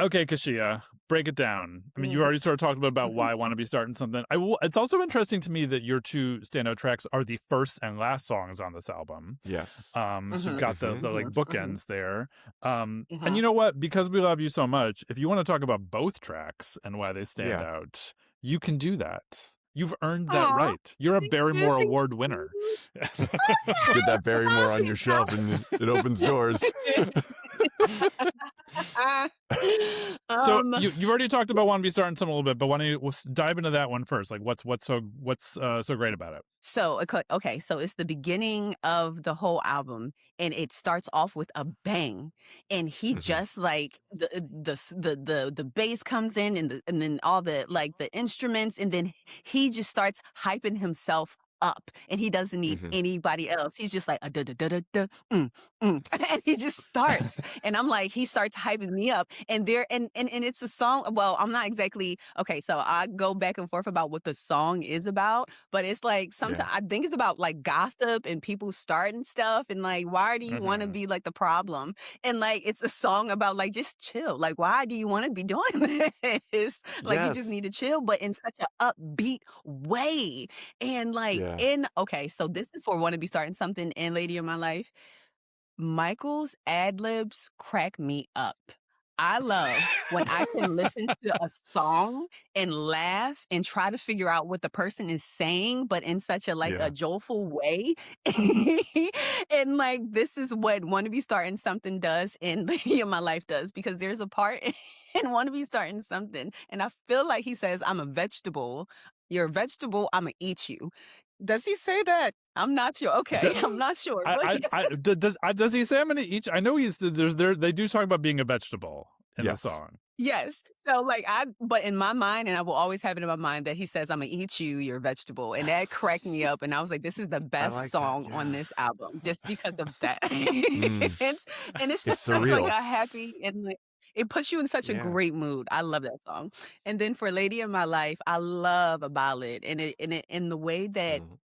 Okay, Kashia, break it down. I mean, you Mhm. already sort of talked about Mhm. why I want to be starting something. It's also interesting to me that your two standout tracks are the first and last songs on this album. Yes. So you've Mhm. got the Mhm. like Mhm. Mhm. bookends there. And you Mhm. know what? Because we love you so much, if you want to talk about both tracks and why they stand Yeah. out, you can do that. You've earned that Aw, right. You're a thank you, Barrymore thank Award winner. you. Get that Barrymore on your shelf and it opens doors. So Um, you've already talked about Want to Be Starting Something a little bit, but why don't you dive into that one first? Like, what's so great about it? so okay, so it's the beginning of the whole album, and it starts off with a bang, and he Mhm. just like the bass comes in, and then all the like the instruments, and then he just starts hyping himself up, and he doesn't need Mhm. anybody else. He's just like a da da da da da, and he just starts, and I'm like, he starts hyping me up, and and it's a song. Well, I'm not exactly okay, so I go back and forth about what the song is about, but it's like Yeah. sometimes I think it's about like gossip and people starting stuff, and like, why do you want to Mhm. be like the problem? And like, it's a song about like, just chill. Like, why do you want to be doing this? Like, you just Yes. need to chill, but in such a upbeat way. And like, Yeah. okay, so this is for Want to Be Starting Something and Lady of My Life. Michael's ad libs crack me up. I love when I can listen to a song and laugh and try to figure out what the person is saying, but in such a like a Yeah. joyful way. And like, this is what Wanna Be Starting Something does and Lady of My Life does, because there's a part in Wanna Be Starting Something, and I feel like he says, I'm a vegetable. You're a vegetable, I'ma eat you. Does he say that? I'm not sure. Okay, I'm not sure. But Does he say I'm gonna eat? I know they do talk about being a vegetable in the Yes. song. yes. So like but in my mind, and I will always have it in my mind that he says, I'm gonna eat you, you're a vegetable. And that cracked me up. And I was like, this is the I best like that. song on Yeah. this album, just because of that. Mm. it's, and it's It's just such like surreal. a happy and like it puts you in such a Yeah. great mood. I love that song. And then for Lady of My Life, I love a ballad. And it in the way that Mhm.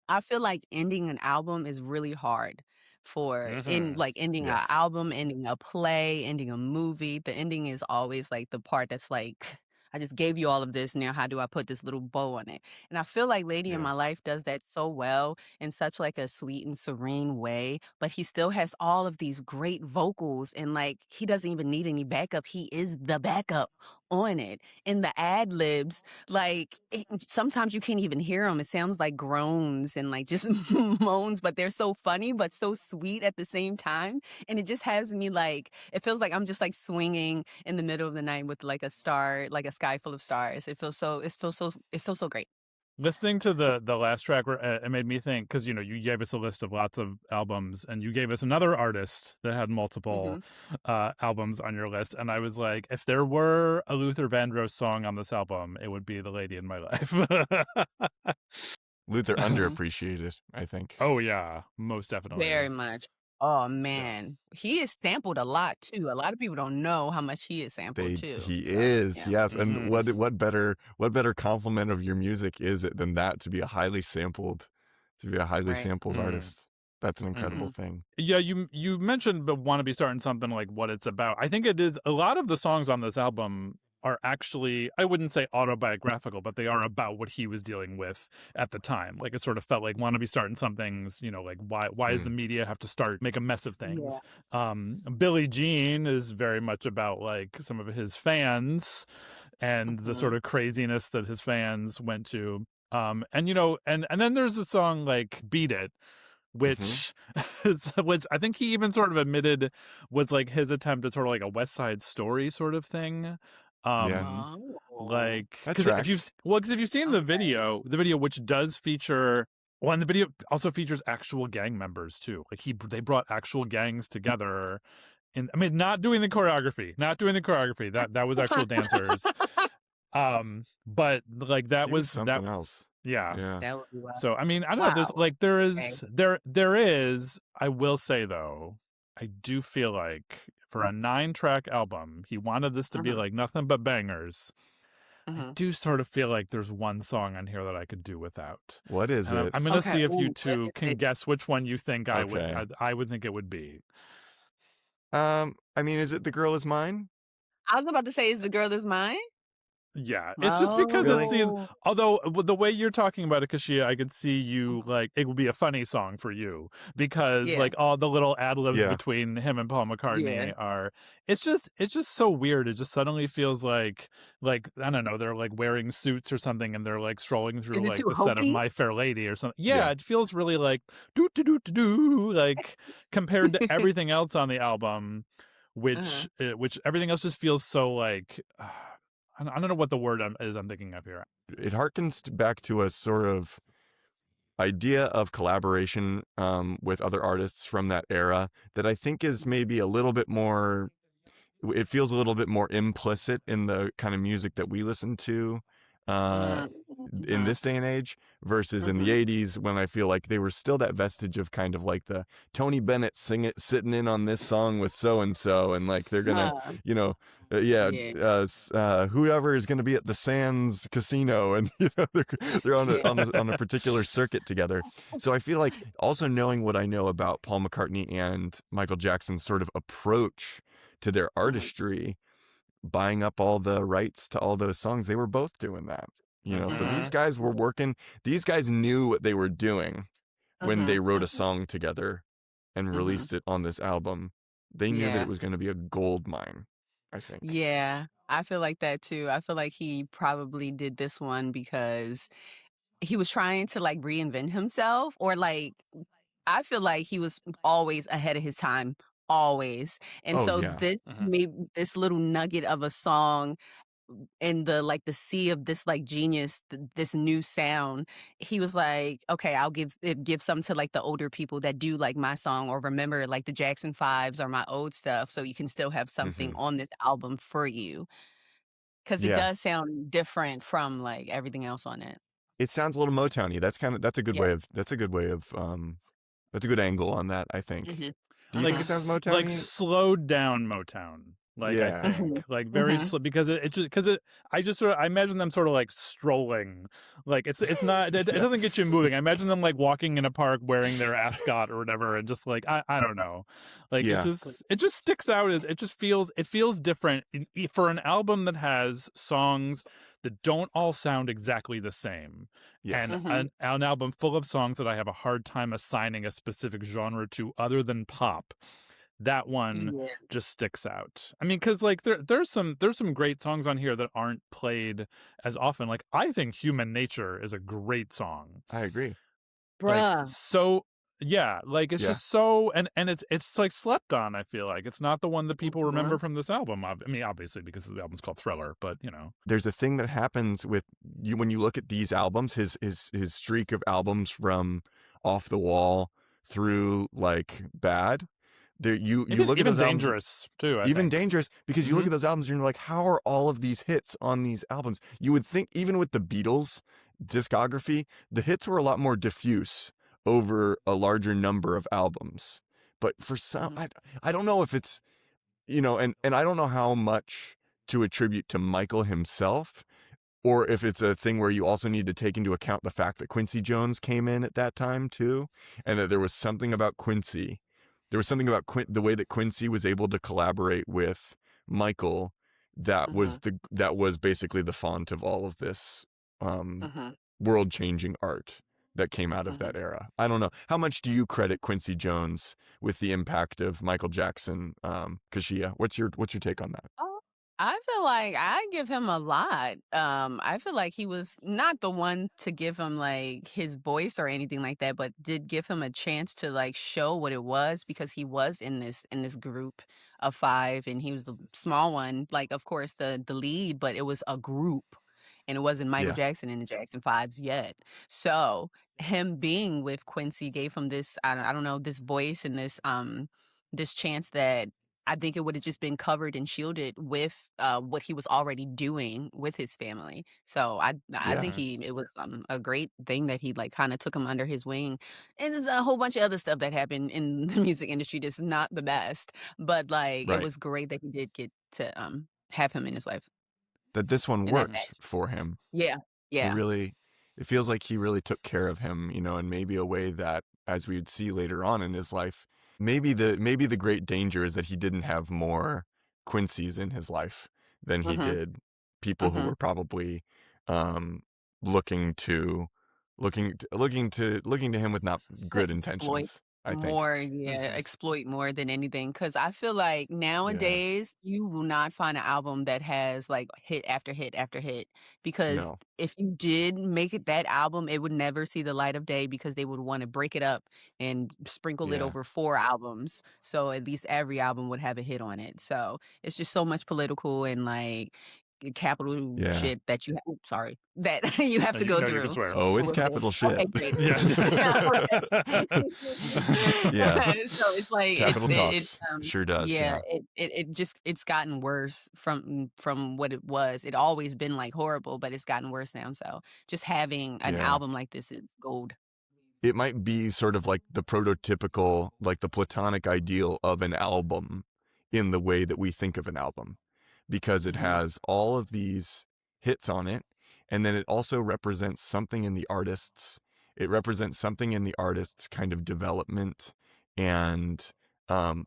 I feel like ending an album is really hard for Mhm. like ending an Yes. album, ending a play, ending a movie. The ending is always like the part that's like, I just gave you all of this. Now, how do I put this little bow on it? And I feel like Lady in Yeah. My Life does that so well in such like a sweet and serene way, but he still has all of these great vocals, and like he doesn't even need any backup. He is the backup on it. In the ad libs, like sometimes you can't even hear them. It sounds like groans and like just moans, but they're so funny, but so sweet at the same time. And it just has me like, it feels like I'm just like swinging in the middle of the night with like a star, like a sky full of stars. It feels so great. Listening to the last track, it made me think, because you gave us a list of lots of albums, and you gave us another artist that had multiple Hmm. albums on your list, and I was like, if there were a Luther Vandross song on this album, it would be "The Lady in My Life." Luther Hmm. underappreciated, I think. Oh yeah, most definitely. Very much. Oh Yeah. man. He is sampled a lot too. A lot of people don't know how much he is sampled too. He So is, yeah. yes. And Mhm. what better compliment of your music is it than that, to be a highly sampled Right. Mm. artist? That's an incredible Hmm. thing. Yeah, you mentioned, but want to be starting something, like what it's about. I think it is a lot of the songs on this album are actually, I wouldn't say autobiographical, but they are about what he was dealing with at the time. Like, it sort of felt like want to be starting something's, like why does the Mm. media have to make a mess of Yeah. things? Billie Jean is very much about like some of his fans and the sort Hmm. of craziness that his fans went to. And and then there's a song like Beat It, Mhm. which was, I think he even sort of admitted, was like his attempt at sort of like a West Side Story sort of thing. Yeah. Oh. Like, That because tracks. if you've seen Okay. the video which does feature, well, and the video also features actual gang members too. Like they brought actual gangs together. And I mean, not doing the choreography. That was actual dancers. But like He was something else. yeah. Yeah. That would be wild. So I mean, I don't know. There's Wow. like Okay. there is. I will say though, I do feel like for a 9-track album, he wanted this to be Mhm, like nothing but bangers. I mhm. do sort of feel like there's one song on here that I could do without, What is and it? I'm gonna Okay, see if you ooh, what two is can it? guess which one you think Okay. I would think it would be. I mean, is it The Girl Is Mine? I was about to say, is The Girl Is Mine? Yeah, it's just because it Really? seems. Oh. Although the way you're talking about it, Kashia, I could see you like it would be a funny song for you because Yeah. like all the little ad libs Yeah. between him and Paul McCartney Yeah. are. It's just so weird. It just suddenly feels like I don't know. They're like wearing suits or something, and they're like strolling through Is it like too the set of hokey? My Fair Lady or something. Yeah, Yeah. it feels really like do do do do do like compared to everything else on the album, Uh-huh. which everything else just feels so like. I don't know what the word I'm thinking of here. It harkens back to a sort of idea of collaboration with other artists from that era that I think is maybe a little bit more, it feels a little bit more implicit in the kind of music that we listen to uh, in this day and age versus in the 80s when I feel like they were still that vestige of kind of like the Tony Bennett sitting in on this song with so-and-so and like they're gonna, you know, Yeah. whoever is going to be at the Sands Casino, and you know they're on a particular circuit together. So I feel like also knowing what I know about Paul McCartney and Michael Jackson's sort of approach to their artistry, buying up all the rights to all those songs, they were both doing that. You know, so these guys were working. These guys knew what they were doing when they wrote a song together and released it on this album. They knew that Yeah. it was going to be a gold mine, I think. Yeah. I feel like that too. I feel like he probably did this one because he was trying to like reinvent himself, or like I feel like he was always ahead of his time, always. And Oh so yeah. this little nugget of a song in the like the sea of this like genius, this new sound, he was like, okay, I'll give some to like the older people that do like my song or remember like the Jackson Fives or my old stuff, so you can still have something on this album for you, because it Yeah. does sound different from like everything else on it. It sounds a little Motowny. That's a good Yeah. way of that's a good angle on that, I think. Mhm. Do you Like think it sounds like Motowny? slowed down Motown. Like I Yeah. think like very slow because I just sort of I imagine them sort of like strolling. Like it's not it doesn't get you moving. I imagine them like walking in a park wearing their ascot or whatever and just like I don't know. Like Yeah. it just sticks out as it feels different for an album that has songs that don't all sound exactly the same. Yes. And an album full of songs that I have a hard time assigning a specific genre to other than pop. That one Yeah. just sticks out. I mean, because like there's some great songs on here that aren't played as often. Like I think "Human Nature" is a great song. I agree. Like Bruh. so, yeah. Like it's Yeah. just so and it's like slept on. I feel like it's not the one that people remember from this album. I mean, obviously because the album's called Thriller, but you know, There's a thing that happens with you when you look at these albums, his streak of albums from Off the Wall through like Bad. There you look at even those albums, Dangerous too. I even think. Dangerous, because you look at those albums and you're like, how are all of these hits on these albums? You would think even with the Beatles discography, the hits were a lot more diffuse over a larger number of albums. But for some, I don't know if it's, you know, and I don't know how much to attribute to Michael himself, or if it's a thing where you also need to take into account the fact that Quincy Jones came in at that time too, and that there was something about Quincy. There was something about the way that Quincy was able to collaborate with Michael that was basically the font of all of this world-changing art that came out of that era. I don't know. How much do you credit Quincy Jones with the impact of Michael Jackson? Kashia, what's your take on that? Oh, I feel like I give him a lot. I feel like he was not the one to give him like his voice or anything like that, but did give him a chance to like show what it was, because he was in this group of five and he was the small one. Like, of course, the lead, but it was a group. And it wasn't Michael Yeah. Jackson and the Jackson Fives yet. So him being with Quincy gave him this, I don't know, this voice and this chance that I think it would have just been covered and shielded with what he was already doing with his family. So I think it was a great thing that he like kind of took him under his wing. And there's a whole bunch of other stuff that happened in the music industry that's not the best, but like it was great that he did get to have him in his life. That this one In that worked for him. Yeah. It feels like he really took care of him, you know, in maybe a way that, as we'd see later on in his life, maybe the great danger is that he didn't have more Quincy's in his life. than he Mhm. did people who Mhm. were probably um, looking to looking to him with not To good exploit intentions. I think. more, yeah, Mhm. exploit more than anything. Cause I feel like Yeah. nowadays, you will not find an album that has, like, hit after hit after hit, because No. if you did make it that album, it would never see the light of day because they would wanna break it up and sprinkle it Yeah. over 4 albums, so at least every album would have a hit on it, so it's just so much political and, like, capital Yeah. shit that you oops, sorry, that you have No, to you, go no, you can through swear. Oh, it's with it. capital shit. Okay, great. Yes. Yeah, Yeah. so it's like Capital it, talks. Sure does. yeah, Yeah. it just it's gotten worse from what it was. It always been, like, horrible, but it's gotten worse now, so just having an Yeah. album like this is gold. It might be sort of like the prototypical, like the platonic ideal of an album in the way that we think of an album, because it Mhm, has all of these hits on it. And then it also represents something in the artist's, it represents something in the artist's kind of development and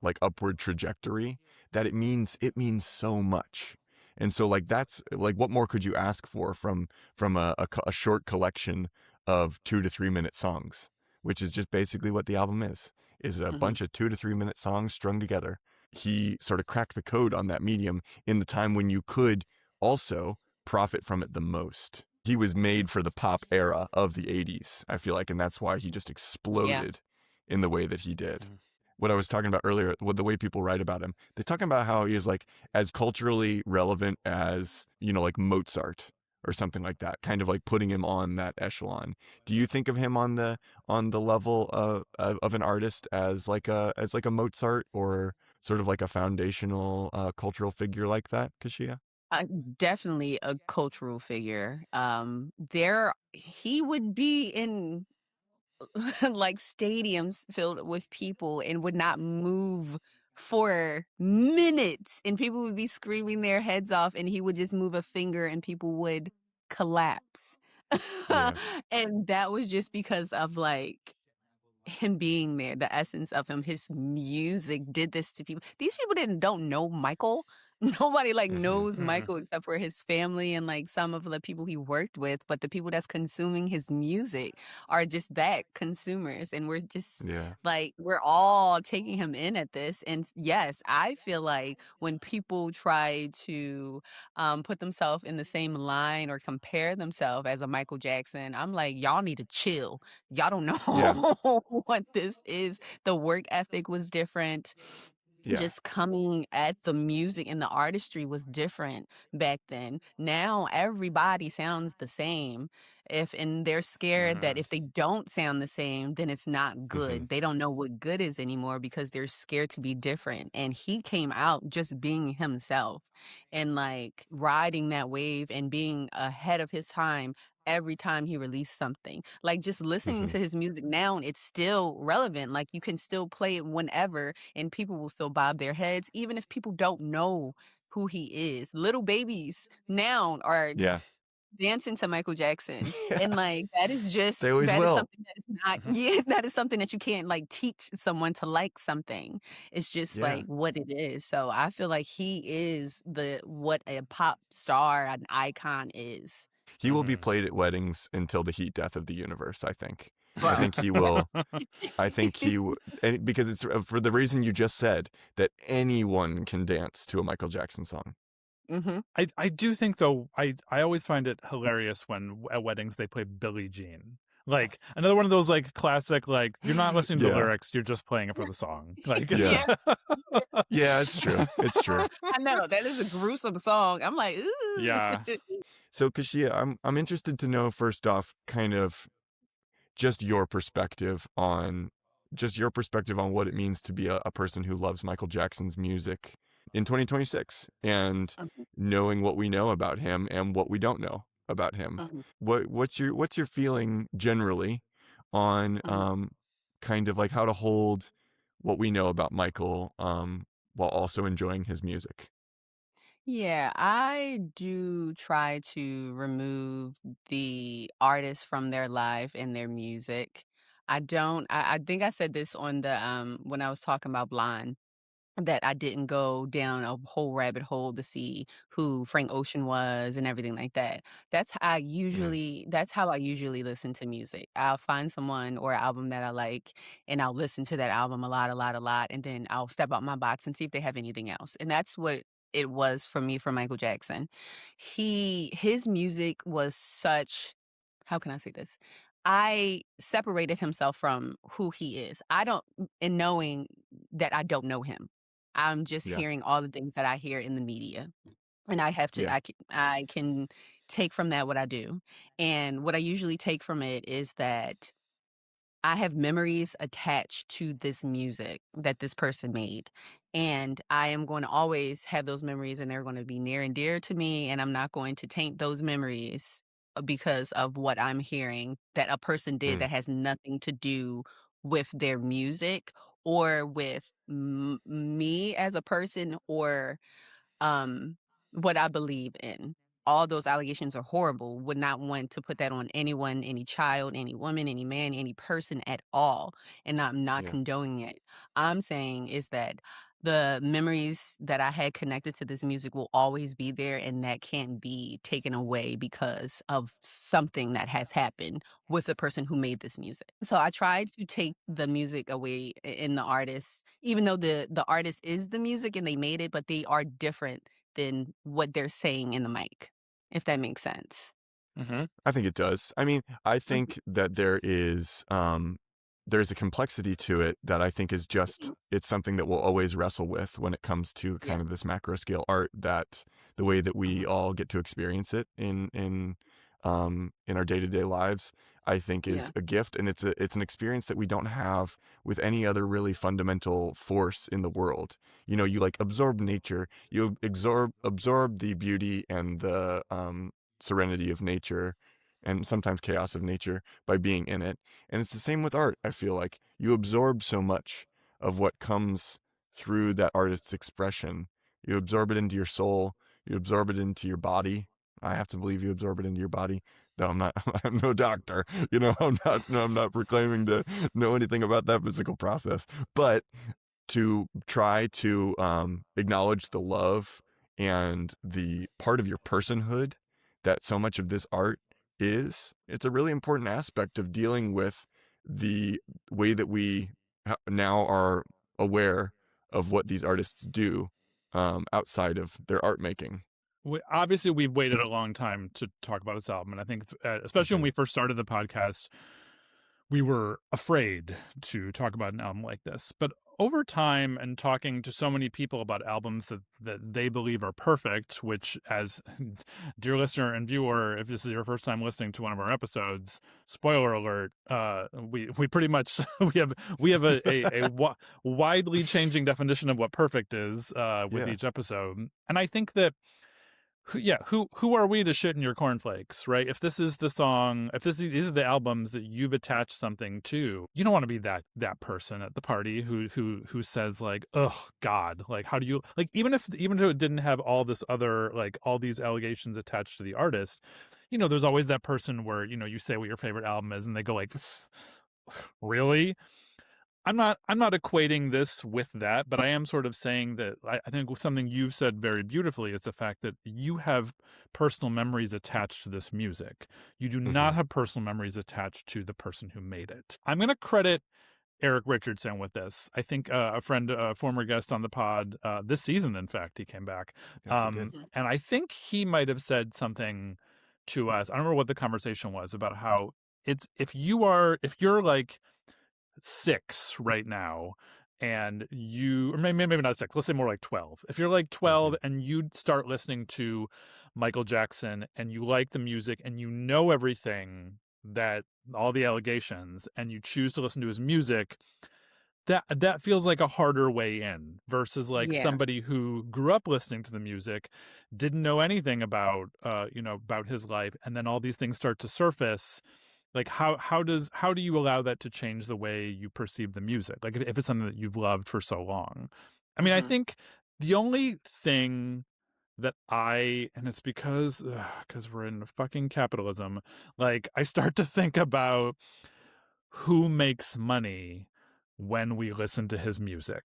like upward trajectory, that it means so much. And so like that's like, what more could you ask for from a short collection of 2 to 3 minute songs, which is just basically what the album is a mhm, bunch of 2 to 3 minute songs strung together. He sort of cracked the code on that medium in the time when you could also profit from it the most. He was made for the pop era of the 80s, I feel like, and that's why he just yeah, exploded in the way that he did. Mhm. What I was talking about earlier, with the way people write about him, they're talking about how he is like as culturally relevant as, like Mozart or something like that, kind of like putting him on that echelon. Do you think of him on the level of an artist as like a Mozart, or sort of like a foundational cultural figure like that, Kashia? uh, definitely a cultural figure. There he would be in like stadiums filled with people and would not move for minutes, and people would be screaming their heads off, and he would just move a finger and people would collapse. Yeah. And that was just because of, like, him being there, the essence of him, his music did this to people. These people don't know Michael. Nobody, like, Hmm. knows Mhm. Michael except for his family and, like, some of the people he worked with, but the people that's consuming his music are just that, consumers, and we're just, Yeah. like, we're all taking him in at this, and yes, I feel like when people try to, put themselves in the same line or compare themselves as a Michael Jackson, I'm like, "Y'all need to chill. Y'all don't Yeah. know what this is." The work ethic was different. Yeah. Just coming at the music and the artistry was different back then. Now everybody sounds the same. If and they're scared that Mhm. if they don't sound the same, then it's not Hmm. good. They don't know what good is anymore because they're scared to be different. And he came out just being himself and, like, riding that wave and being ahead of his time every time he released something. Like, just listening Hmm. to his music now, it's still relevant. Like, you can still play it whenever and people will still bob their heads, even if people don't know who he is. Little babies now are Yeah. dancing to Michael Jackson. Yeah. And, like, They always that is will. something that is not yeah, that is something that you can't, like, teach someone to like something. It's just, Yeah. like, what it is. So I feel like he is the what a pop star, an icon is. He will be Mhm. played at weddings until the heat death of the universe, I think. I Bro. think he will. I think and because it's for the reason you just said, that anyone can dance to a Michael Jackson song. Mhm. I do think though I always find it hilarious when at weddings they play Billie Jean. Like another one of those like classic, like you're not listening to the Yeah. lyrics, you're just playing it for the song. Like it's Yeah. Yeah. Yeah, it's true. It's true. I know, that is a gruesome song. I'm like, "Ooh." yeah. So Kashia, I'm interested to know, first off, kind of just your perspective on what it means to be a person who loves Michael Jackson's music in 2026, and Mhm, knowing what we know about him and what we don't know about him. mhm, What's your feeling generally on mhm. kind of like how to hold what we know about Michael while also enjoying his music? Yeah, I do try to remove the artist from their life and their music. I don't I think I said this on the when I was talking about Blind. that I didn't go down a whole rabbit hole to see who Frank Ocean was and everything like that. Yeah. That's how I usually listen to music. I'll find someone or album that I like, and I'll listen to that album a lot, and then I'll step out my box and see if they have anything else. And that's what it was for me for Michael Jackson. His music was such, how can I say this? I separated himself from who he is. I don't, in knowing that I don't know him. I'm just Yeah. hearing all the things that I hear in the media. And I have to Yeah. I can take from that what I do. And what I usually take from it is that I have memories attached to this music that this person made. And I am going to always have those memories, and they're going to be near and dear to me. And I'm not going to taint those memories because of what I'm hearing that a person did Mm. that has nothing to do with their music or with me as a person or um, what I believe in. All those allegations are horrible. Would not want to put that on anyone, any child, any woman, any man, any person at all. And I'm not Yeah. condoning it. I'm saying is that the memories that I had connected to this music will always be there, and that can't be taken away because of something that has happened with the person who made this music. So I tried to take the music away in the artist, even though the artist is the music and they made it, but they are different than what they're saying in the mic, if that makes sense. Mm-hmm. I think it does. I mean, I Mhm. think that there's a complexity to it that I think is just it's something that we'll always wrestle with when it comes to Yeah. kind of this macro scale art, that the way that we all get to experience it in our day-to-day lives, I think Yeah. is a gift, and it's an experience that we don't have with any other really fundamental force in the world. You know, you like absorb nature, you absorb the beauty and the serenity of nature and sometimes chaos of nature by being in it. And it's the same with art. I feel like you absorb so much of what comes through that artist's expression. You absorb it into your soul, you absorb it into your body. I have to believe you absorb it into your body. No, I'm not I'm no doctor. You know, I'm not proclaiming to know anything about that physical process. But to try to acknowledge the love and the part of your personhood that so much of this art is, it's a really important aspect of dealing with the way that we now are aware of what these artists do outside of their art making. Obviously, we've waited a long time to talk about this album, and I think, especially when Mhm. we first started the podcast, we were afraid to talk about an album like this. But over time, and talking to so many people about albums that they believe are perfect, which, as dear listener and viewer, if this is your first time listening to one of our episodes, spoiler alert, we pretty much we have a widely changing definition of what perfect is with Yeah. each episode. And I think that who are we to shit in your cornflakes, right? If this is the song, if these are the albums that you've attached something to, you don't want to be that person at the party who says like, oh God, like how do you, like, even if it didn't have all this other, like, all these allegations attached to the artist, there's always that person where you say what your favorite album is and they go like, this really. I'm not equating this with that, but I am sort of saying that I think something you've said very beautifully is the fact that you have personal memories attached to this music. You do Hmm. not have personal memories attached to the person who made it. I'm going to credit Eric Richardson with this. I think a friend, a former guest on the pod this season, in fact, he came back. Yes, he did. And I think he might have said something to us. I don't remember what the conversation was about, how it's, if you're like 6 right now, and you, or maybe not 6, let's say more like 12. If you're like 12 Hmm. and you'd start listening to Michael Jackson and you like the music and you know everything, that all the allegations, and you choose to listen to his music, that feels like a harder way in versus like Yeah. somebody who grew up listening to the music, didn't know anything about about his life, and then all these things start to surface. Like how do you allow that to change the way you perceive the music, like if it's something that you've loved for so long? I mean, I Hmm. think the only thing that and it's because we're in fucking capitalism, like I start to think about who makes money when we listen to his music.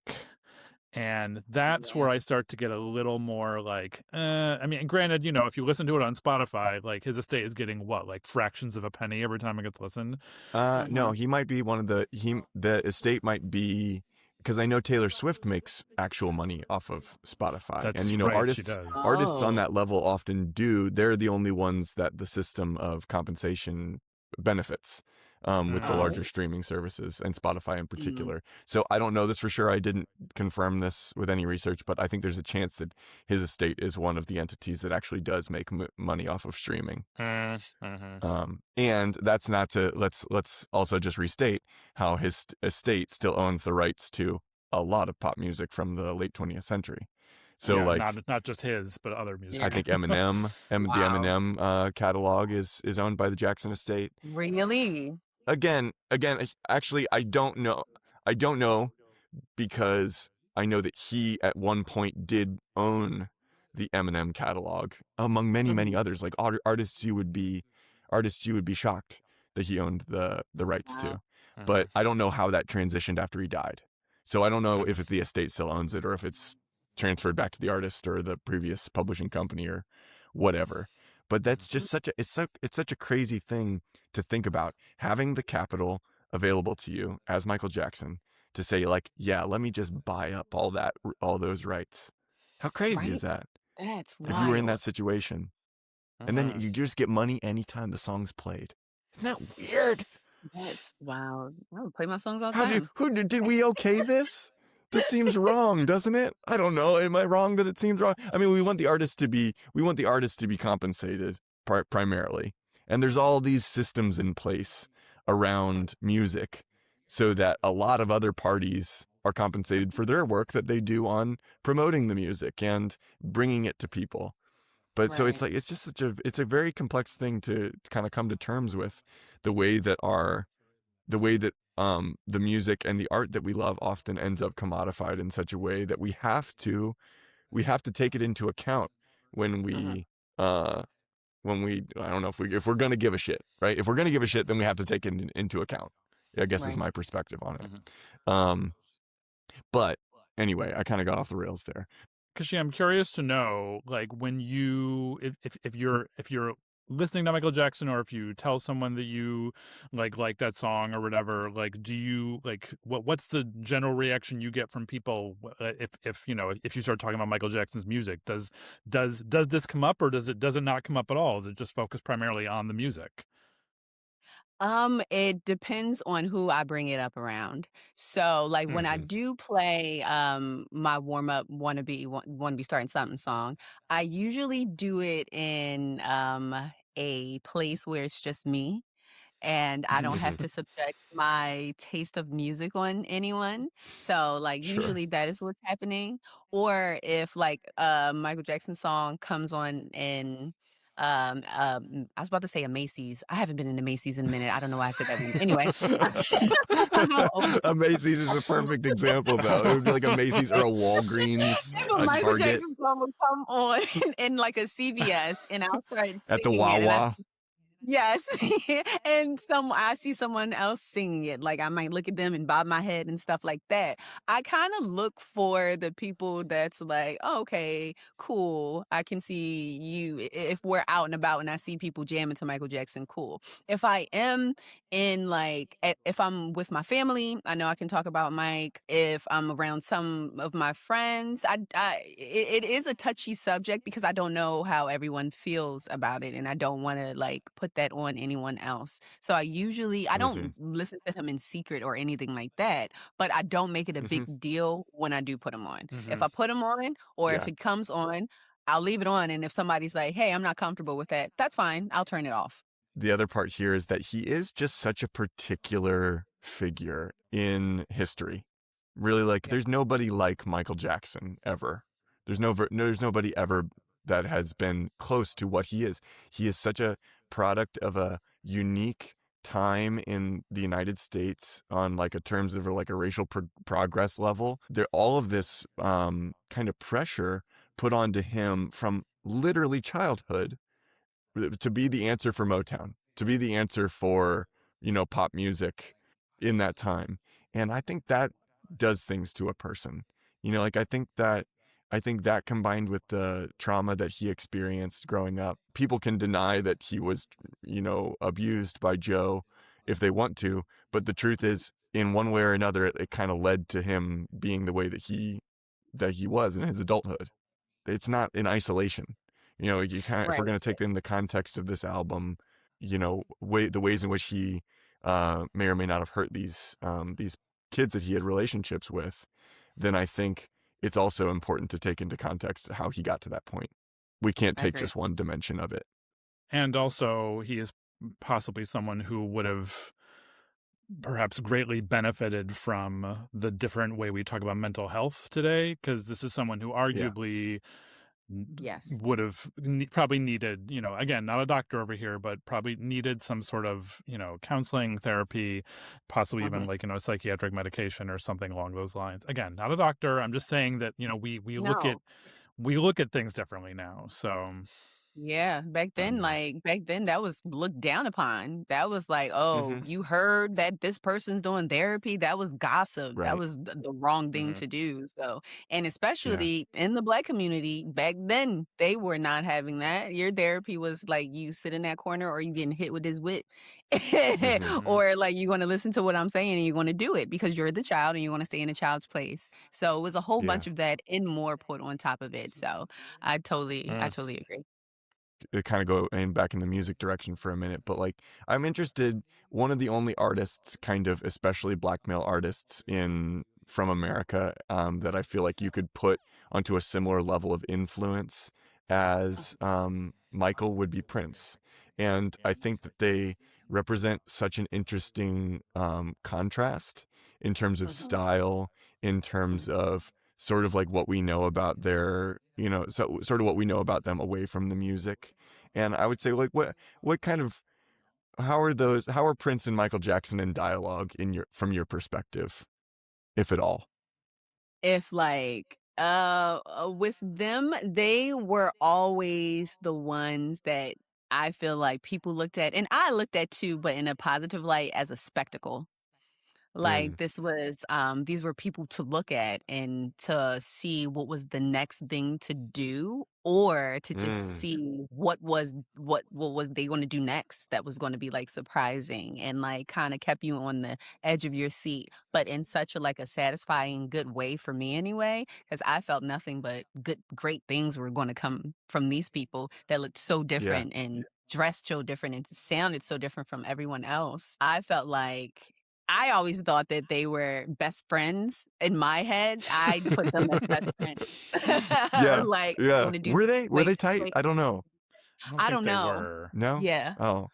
And that's Yeah. where I start to get a little more like, I mean, granted, if you listen to it on Spotify, like his estate is getting what, like fractions of a penny every time it gets listened. No, he might be one of the estate might be, because I know Taylor Swift makes actual money off of Spotify, That's and right, she artists does. artists on Oh. that level often do. They're the only ones that the system of compensation benefits. With the larger streaming services and Spotify in particular. So I don't know this for sure. I didn't confirm this with any research, but I think there's a chance that his estate is one of the entities that actually does make money off of streaming. And that's not to let's also just restate how his estate still owns the rights to a lot of pop music from the late 20th century. So not just his, but other music. I think Eminem, the Eminem catalog is owned by the Jackson estate. Really? Again, actually, I don't know because I know that he at one point did own the Eminem catalog, among many others, like artists you would be shocked that he owned the rights to. But I don't know how that transitioned after he died. So I don't know if the estate still owns it or if it's transferred back to the artist or the previous publishing company or whatever. But that's just it's such a crazy thing to think about, having the capital available to you as Michael Jackson to say, like, yeah, let me just buy up all those rights. How crazy is that? That's wild. If you were in that situation, and then you just get money anytime the song's played. Isn't that weird? That's wild. I would play my songs all the time. Did we okay this? This seems wrong, doesn't it? I don't know. Am I wrong that it seems wrong? I mean, we want the artist to be compensated primarily. And there's all these systems in place around music so that a lot of other parties are compensated for their work that they do on promoting the music and bringing it to people. But so it's like, it's just it's a very complex thing to kind of come to terms with, the way that the music and the art that we love often ends up commodified in such a way that we have to take it into account when we I don't know, if we're gonna give a shit, right? If we're gonna give a shit, then we have to take it into account, I guess, is my perspective on it. But anyway, I kind of got off the rails there. Kishia, I'm curious to know, like, when you, if you're listening to Michael Jackson, or if you tell someone that you like that song or whatever, like, do you what's the general reaction you get from people if you start talking about Michael Jackson's music? Does this come up, or does it not come up at all? Is it just focused primarily on the music? It depends on who I bring it up around. So, like, when I do play my warm up wanna be starting something song, I usually do it in a place where it's just me, and I don't have to subject my taste of music on anyone. So, like, Sure. usually that is what's happening. Or if, like, Michael Jackson song comes on in I was about to say a Macy's. I haven't been in a Macy's in a minute. I don't know why I said that. Anyway. A Macy's is a perfect example, though. It would be like a Macy's or a Walgreens, a Michael Target. Jackson song would come on in like a CVS, and I'll start singing At the it, and Wawa. yes. And I see someone else singing it. Like, I might look at them and bob my head and stuff like that. I kind of look for the people that's like, oh, okay, cool. I can see you. If we're out and about and I see people jamming to Michael Jackson, cool. If I am if I'm with my family, I know I can talk about Mike. If I'm around some of my friends, it is a touchy subject because I don't know how everyone feels about it, and I don't want to like put that on anyone else. So I don't listen to him in secret or anything like that, but I don't make it a big deal when I do put him on. If I put him on, or if it comes on, I'll leave it on. And if somebody's like, hey, I'm not comfortable with that, that's fine. I'll turn it off. The other part here is that he is just such a particular figure in history. Really, like, there's nobody like Michael Jackson ever. There's nobody ever that has been close to what he is. He is such a product of a unique time in the United States on like a terms of like a racial progress level. All of this kind of pressure put onto him from literally childhood to be the answer for Motown, to be the answer for, pop music in that time. And I think that does things to a person. Like I think that combined with the trauma that he experienced growing up, people can deny that he was, abused by Joe if they want to, but the truth is, in one way or another, it kind of led to him being the way that he was in his adulthood. It's not in isolation. You kind of, if Right. we're going to take in the context of this album, the ways in which he may or may not have hurt these kids that he had relationships with, then I think it's also important to take into context how he got to that point. We can't I take agree. just one dimension of it. And also, he is possibly someone who would have perhaps greatly benefited from the different way we talk about mental health today, because this is someone who arguably Yes. would have probably needed, again, not a doctor over here, but probably needed some sort of, counseling, therapy, possibly even like, psychiatric medication or something along those lines. Again, not a doctor. I'm just saying that, we No. look at things differently now. So Yeah, back then that was looked down upon. That was like, oh, Mhm. you heard that this person's doing therapy? That was gossip. That Right. was the wrong thing Mhm. to do. So, and Yeah. especially in the Black community, back then they were not having that. Your therapy was like you sit in that corner or you getting hit with this whip. Mhm. Or like you're going to listen to what I'm saying and you're going to do it because you're the child and you're going to stay in the child's place. So it was a whole Yeah. bunch of that and more put on top of it. So I totally agree. Kind of go back in the music direction for a minute, but like I'm interested. One of the only artists, kind of especially black male artists from America, that I feel like you could put onto a similar level of influence as Michael would be Prince, and I think that they represent such an interesting contrast in terms of style, in terms of sort of like what we know about their, so sort of what we know about them away from the music. And I would say, like, what kind of, how are Prince and Michael Jackson in dialogue from your perspective, if at all? If like with them, they were always the ones that I feel like people looked at, and I looked at too, but in a positive light as a spectacle. Like Mm, these were people to look at and to see what was the next thing to do or to just mm, see what was they going to do next that was going to be like surprising and like kind of kept you on the edge of your seat, but in such a like a satisfying good way for me anyway, because I felt nothing but great things were going to come from these people that looked so yeah, different and dressed so different and sounded so different from everyone else. I felt like I always thought that they were best friends. In my head, I put them as best friends. yeah, Like, yeah. going to do Were they tight? wait, I don't know. I don't I think don't they know. were. No. Yeah. Oh,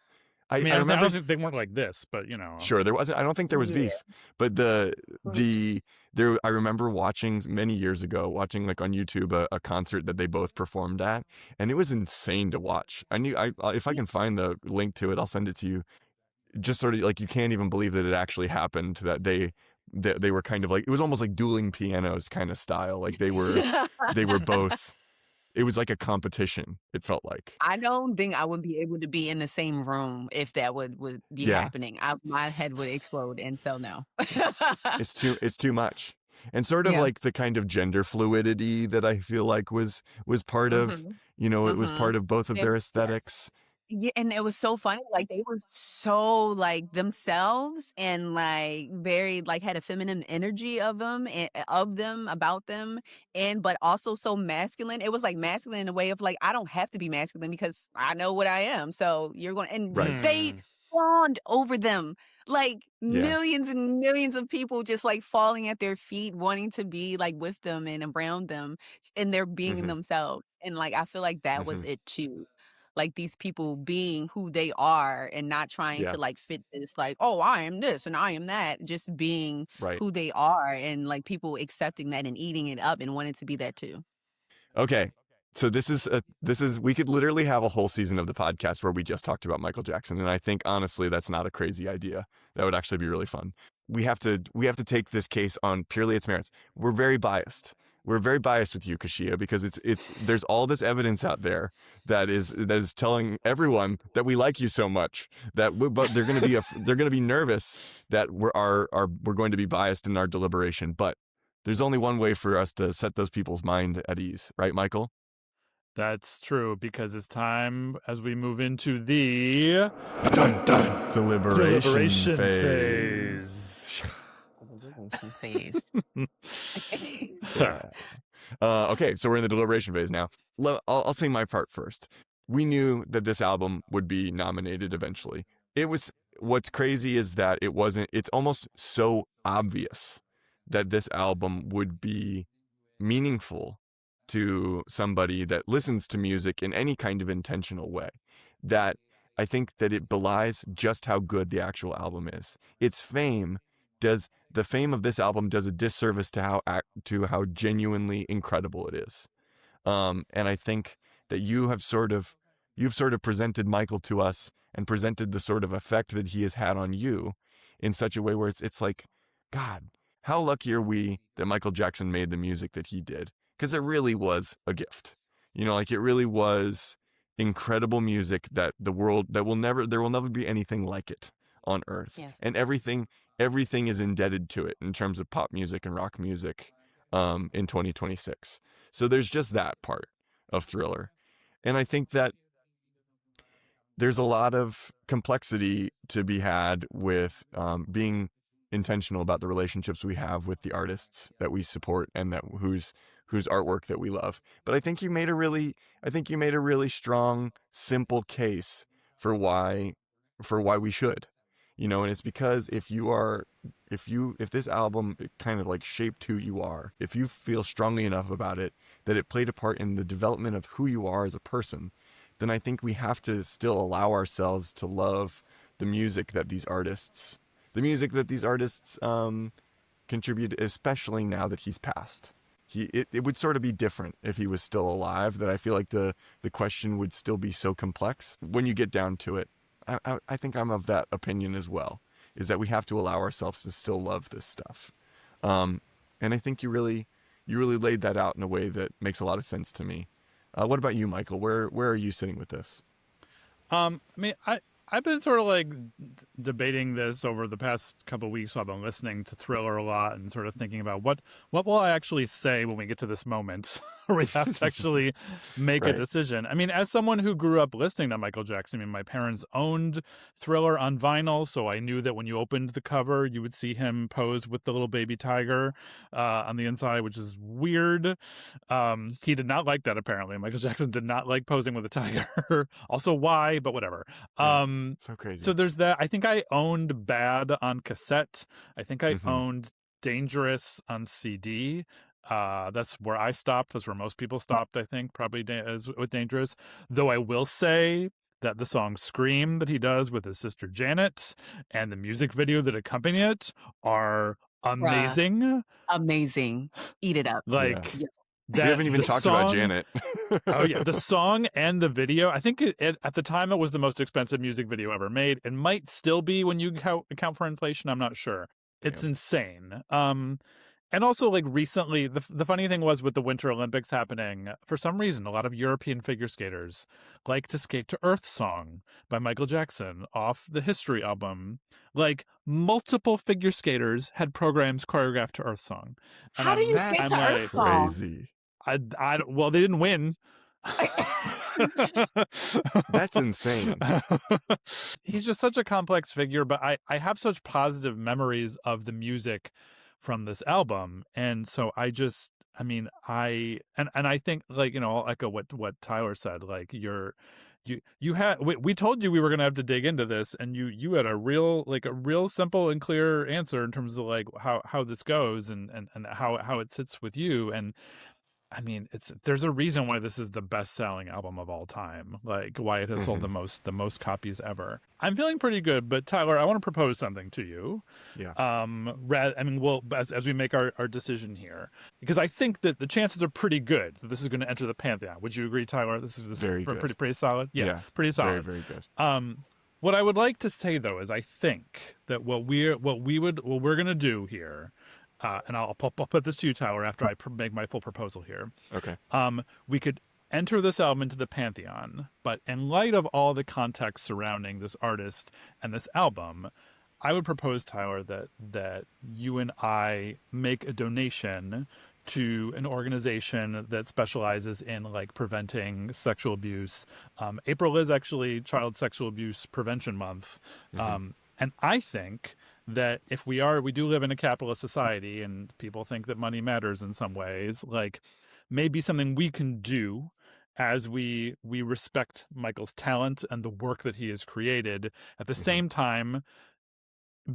I I mean, I I remember. don't think they weren't like this, but Sure, there wasn't. I don't think there was Yeah. beef, but the Mhm. the there. I remember watching many years ago, watching like on YouTube a concert that they both performed at, and it was insane to watch. If I Yeah. can find the link to it, I'll send it to you. Just sort of like you can't even believe that it actually happened. That they were kind of like, it was almost like dueling pianos kind of style. Like they were both. It was like a competition. It felt like. I don't think I would be able to be in the same room if that would be Yeah, happening. My head would explode, and so no. it's too much. And sort of Yeah. like the kind of gender fluidity that I feel like was part of, Mhm. it was Mhm. part of both of their Yes. aesthetics. Yeah, and it was so funny, like, they were so, like, themselves and, like, very, like, had a feminine energy of them, about them, but also so masculine. It was, like, masculine in a way of, like, I don't have to be masculine because I know what I am, so you're gonna and Right. they Mm. fawned over them, like, Yeah. millions and millions of people just, like, falling at their feet, wanting to be, like, with them and around them, and they're being Hmm. themselves, and, like, I feel like that was Hmm. it too, like these people being who they are and not trying Yeah. to like fit this like, oh, I am this and I am that, just being Right. who they are and like people accepting that and eating it up and wanting to be that too. Okay. So this is we could literally have a whole season of the podcast where we just talked about Michael Jackson, and I think honestly that's not a crazy idea. That would actually be really fun. We have to take this case on purely its merits. We're very biased. We're very biased with you, Kashia, because it's there's all this evidence out there that is telling everyone that we like you so much but they're going to be nervous that we're going to be biased in our deliberation. But There's only one way for us to set those people's mind at ease, right, Michael? That's true, because it's time as we move into the Dun, dun. Deliberation phase. Phase. Yeah. Okay, so we're in the deliberation phase now. I'll say my part first. We knew that this album would be nominated eventually. What's crazy is that it's almost so obvious that this album would be meaningful to somebody that listens to music in any kind of intentional way, that I think that it belies just how good the actual album is. The fame of this album does a disservice to how genuinely incredible it is. And I think that you've sort of presented Michael to us and presented the sort of effect that he has had on you in such a way where it's like, God, how lucky are we that Michael Jackson made the music that he did? Because it really was a gift. Like it really was incredible music that there will never be anything like it on earth. Yes. And everything is indebted to it in terms of pop music and rock music in 2026. So there's just that part of Thriller. And I think that there's a lot of complexity to be had with being intentional about the relationships we have with the artists that we support and that whose artwork that we love. But I think you made a really strong, simple case for why we should. And it's because if this album kind of like shaped who you are, if you feel strongly enough about it that it played a part in the development of who you are as a person, then I think we have to still allow ourselves to love the music that these artists contribute, especially now that he's passed. It would sort of be different if he was still alive, that I feel like the question would still be so complex. When you get down to it, I think I'm of that opinion as well, is that we have to allow ourselves to still love this stuff. And I think you really laid that out in a way that makes a lot of sense to me. What about you, Michael? Where are you sitting with this? I mean, I've been sort of like debating this over the past couple of weeks. So I've been listening to Thriller a lot and sort of thinking about what will I actually say when we get to this moment where we have to actually make a decision. I mean, as someone who grew up listening to Michael Jackson, I mean, my parents owned Thriller on vinyl, so I knew that when you opened the cover, you would see him posed with the little baby tiger on the inside, which is weird. He did not like that, apparently. Michael Jackson did not like posing with a tiger. Also, why? But whatever. So crazy. So there's that. I think I owned Bad on cassette. I think I owned Dangerous on CD. That's where I stopped. That's where most people stopped, I think, probably with Dangerous. Though I will say that the song Scream that he does with his sister Janet and the music video that accompany it are amazing. Amazing. Eat it up. Like... Yeah. We haven't even talked about Janet. Oh, yeah. The song and the video. I think at the time it was the most expensive music video ever made. It might still be when you account for inflation. I'm not sure. It's insane. And also, like, recently, the funny thing was with the Winter Olympics happening, for some reason, a lot of European figure skaters like to skate to Earth Song by Michael Jackson off the History album. Like, multiple figure skaters had programs choreographed to Earth Song. And How do you skate to Earth Song? Crazy. Well, they didn't win. That's insane. He's just such a complex figure, but I have such positive memories of the music from this album. And so I think, like, I'll echo what Tyler said. Like, we told you we were going to have to dig into this, and you had a real simple and clear answer in terms of like how this goes and how it sits with you. And I mean, there's a reason why this is the best-selling album of all time, like why it has sold the most copies ever. I'm feeling pretty good, but Tyler, I want to propose something to you. Yeah. As we make our decision here, because I think that the chances are pretty good that this is going to enter the pantheon. Would you agree, Tyler? This is very good. Pretty solid. Yeah, pretty solid. Very, very good. What I would like to say though is I think that what we're going to do here. And I'll put this to you, Tyler, after I make my full proposal here. Okay. We could enter this album into the pantheon, but in light of all the context surrounding this artist and this album, I would propose, Tyler, that you and I make a donation to an organization that specializes in like preventing sexual abuse. April is actually Child Sexual Abuse Prevention Month, and I think that if we do live in a capitalist society and people think that money matters in some ways, like maybe something we can do as we respect Michael's talent and the work that he has created at the same time,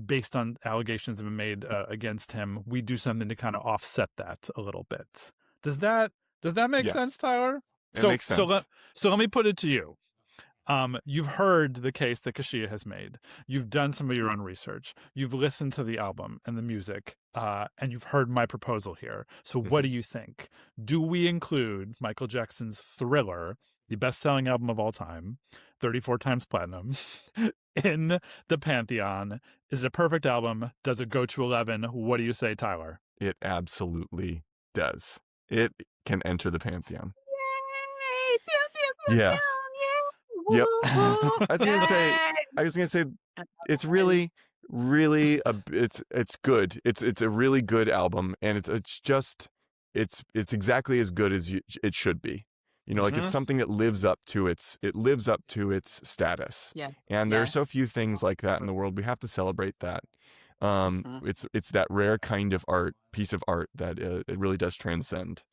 based on allegations that have been made against him, we do something to kind of offset that a little bit. Does that make sense, Tyler? It makes sense. So let me put it to you. You've heard the case that Kishia has made. You've done some of your own research. You've listened to the album and the music, and you've heard my proposal here. So what do you think? Do we include Michael Jackson's Thriller, the best-selling album of all time, 34 times platinum, in the pantheon? Is it a perfect album? Does it go to 11? What do you say, Tyler? It absolutely does. It can enter the pantheon. Yay! Pew, pew, pew, Yeah. pew, Yep. woo, I was gonna say, it's really, really it's good. It's a really good album, and it's exactly as good as it should be. You know, like it's something that lives up to its status. Yeah. And there are so few things like that in the world. We have to celebrate that. It's that rare kind of piece of art that it really does transcend.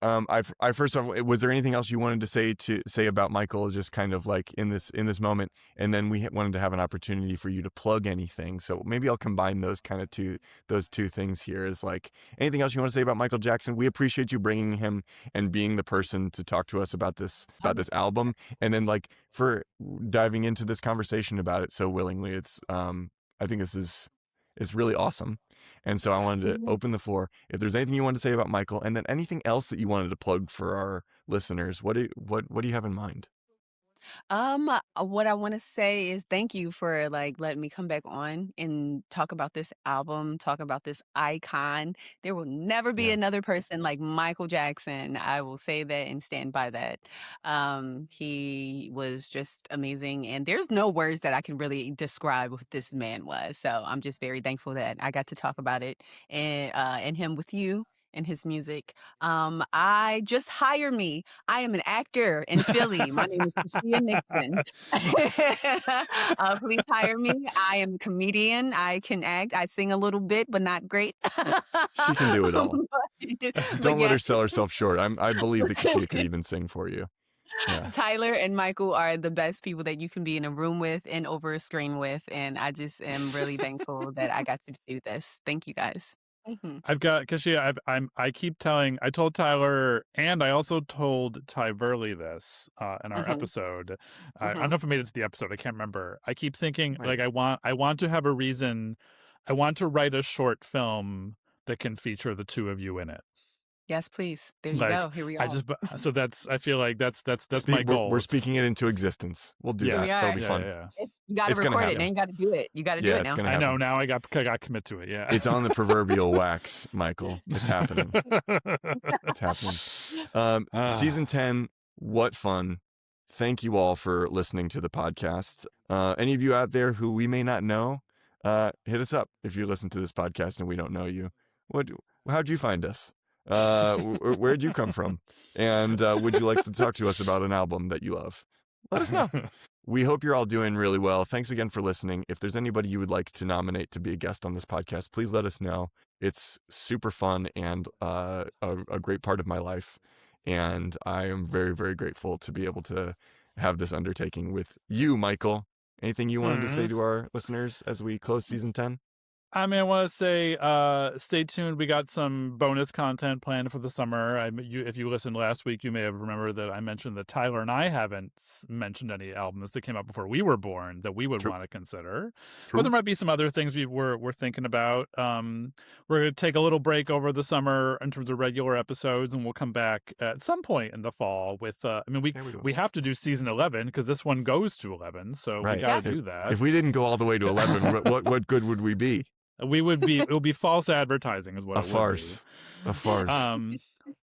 I first off, was there anything else you wanted to say about Michael, just kind of like in this moment? And then we wanted to have an opportunity for you to plug anything. So maybe I'll combine those two things here. Is like anything else you want to say about Michael Jackson? We appreciate you bringing him and being the person to talk to us about this album, and then like for diving into this conversation about it so willingly. It's I think it's really awesome. And so I wanted to open the floor. If there's anything you wanted to say about Michael, and then anything else that you wanted to plug for our listeners, what do you have in mind? What I want to say is thank you for like letting me come back on and talk about this album, talk about this icon. There will never be another person like Michael Jackson. I will say that and stand by that. He was just amazing, and there's no words that I can really describe what this man was. So I'm just very thankful that I got to talk about it and him with you and his music. I just hire me. I am an actor in Philly. My name is Kishia Nixon. Please hire me. I am a comedian. I can act. I sing a little bit, but not great. She can do it all. Don't let yeah. her sell herself short. I believe that Kishia could even sing for you. Yeah. Tyler and Michael are the best people that you can be in a room with and over a screen with. And I just am really thankful that I got to do this. Thank you guys. I've got Kishia. I told Tyler, and I also told Ty Verley this in our episode. I don't know if I made it to the episode. I can't remember. I keep thinking like I want to have a reason. I want to write a short film that can feature the two of you in it. Yes, please. There you go. Here we are. I feel like that's my goal. We're speaking it into existence. We'll do that. That'll be fun. Yeah. You got to record it, and you got to do it. You got to do it now. I know. Now I got to commit to it. Yeah. It's on the proverbial wax, Michael. It's happening. It's happening. Season 10. What fun. Thank you all for listening to the podcast. Any of you out there who we may not know, hit us up if you listen to this podcast and we don't know you. How'd you find us? Where'd you come from? And would you like to talk to us about an album that you love? Let us know. We hope you're all doing really well. Thanks again for listening. If there's anybody you would like to nominate to be a guest on this podcast, please let us know. It's super fun and a great part of my life. And I am very, very grateful to be able to have this undertaking with you, Michael. Anything you wanted to say to our listeners as we close season 10? I mean, I want to say, stay tuned. We got some bonus content planned for the summer. If you listened last week, you may have remembered that I mentioned that Tyler and I haven't mentioned any albums that came out before we were born that we would want to consider. But there might be some other things we're thinking about. We're going to take a little break over the summer in terms of regular episodes, and we'll come back at some point in the fall with. We have to do season 11 because this one goes to 11, so we got to do that. If we didn't go all the way to 11, what good would we be? It would be false advertising is what a farce. A farce.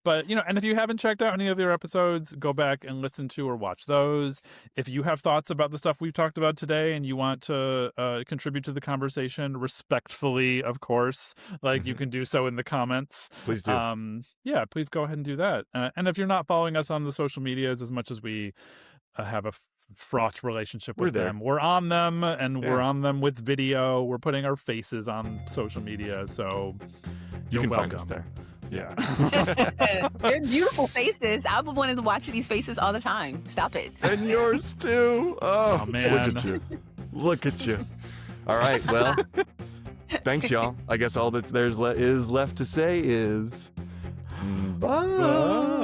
But, and if you haven't checked out any of their episodes, go back and listen to or watch those. If you have thoughts about the stuff we've talked about today and you want to contribute to the conversation respectfully, of course, you can do so in the comments. Please do. Yeah, please go ahead and do that. And if you're not following us on the social medias as much as we have a fraught relationship with them, we're on them, and we're on them with video. We're putting our faces on social media, so you can welcome. find us there. Yeah. They're beautiful faces. I've been wanting to watch these faces all the time. Stop it. And yours too. Oh, man. Look at you. Look at you. All right, well, thanks, y'all. I guess all that is left to say is bye.